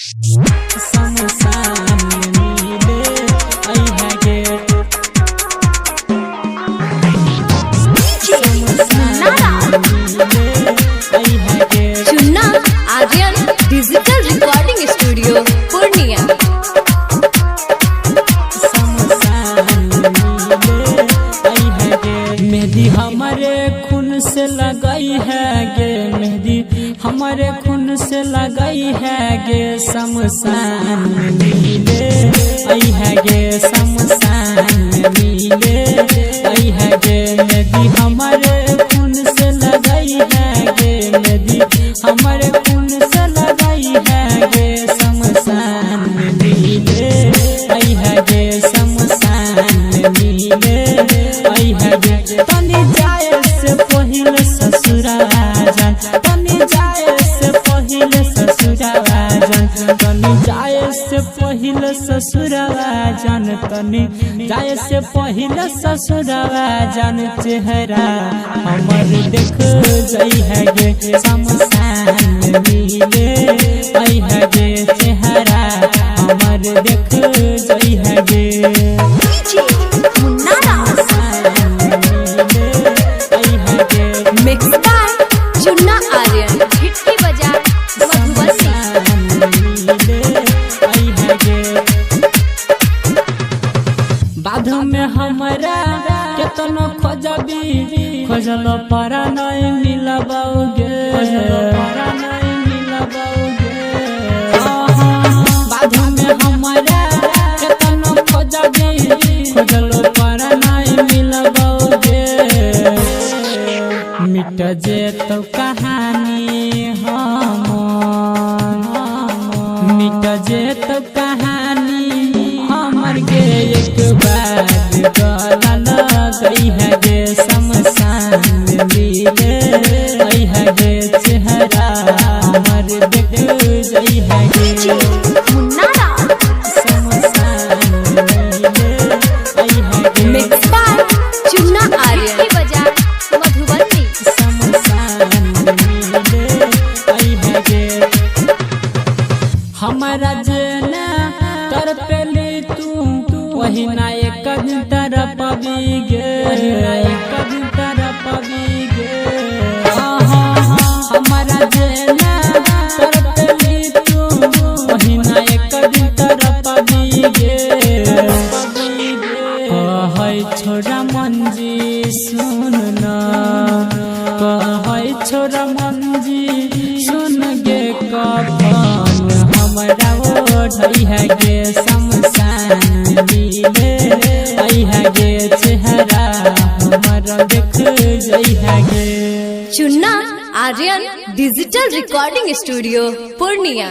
Chunna Aryan digital recording studio Purnia. मेहंदी हमारे खून से लगाई है गे, मेहंदी हमारे खून से लगाई है गे, शमशान मिले आई है गे, शमशान मिले आई है गे। मेहंदी हमारे खून से लगाई है गे, मेहंदी हमारे खून से लगाई है गे, शमशान मिले आई है गे, शमशान मिले आई है गे। तनी जाए से पहिले ससुरावा जान, तनी जाए से पहिले ससुरावा जान, तनी जाए से पहिले ससुरावा जान, तनी जाए से पहिले ससुरावा जान। चेहरा हमर देख जाई है गे, शमशान मिले आई है गे, चेहरा हमर देख जाई है गे। चुन्ना आर्यन हिट्टी बाजार बाध में हमारा केतनो खोजबी खोजल पारा नहीं मिलबाओगे, पारा नहीं मिलबाओगे। बाध में हमारा केतनो खोजबी खोजल पारा नहीं मिलबाओगे। मिट जे तो कहानी मिट जे तो कहानी हमर के एक बार गला लगई है गे, शमशान मिले आई है गे, चेहरा हमर देख जाई है गे, शमशान मिले आई है गे। चुन्ना आर्यन बाजार मधुबनी। हमारा जना तर पेली तू वही ना एक दिन तरह पबी गे, एक दिन तरह पबी गे। हमारा जना तर पेली तू वही ना एक दिन तरह पबी गे। कहै छोरा मंजी सुन न, कहै छोरा मंजी सुन गे, कफन हमरा ओढ़ई है गे, शमशान मिले आई है गे, चेहरा हमरा देख जाई है गे। Chunna Aryan digital recording studio Purnia.